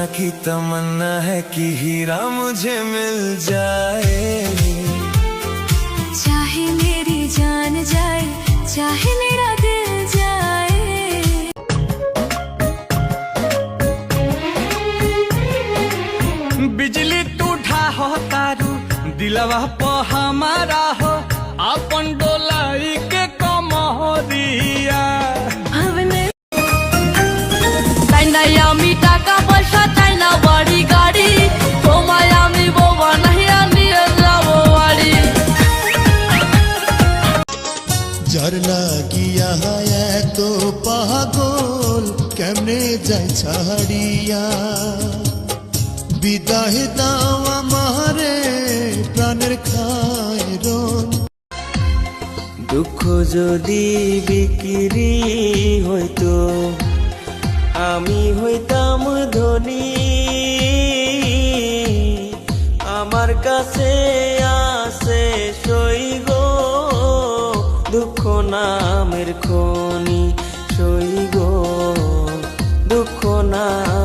की तमन्ना है कि हीरा मुझे मिल जाए, चाहे मेरी जान जाए चाहे मेरा दिल जाए। बिजली टूटा हो तारू दिलवा पे हमारा हो, अपन डोलाई के कमरिया আমি টাকা পয়সা চাই না বাড়ি গাড়ি, তোমায় আমি বউ বানাইয়া নিয়ে যাবো বাড়ি। যার লাগিয়া এত পাগল কেমনে যাই ছাড়িয়া, বিদায় দাও আমারে প্রাণের খায়রন। দুঃখ যদি বিক্রি হইতো আমি হইতাম ধনী, আমার কাছে আছে সই গো দুঃখ নামের খনি, সই গো দুঃখ নাম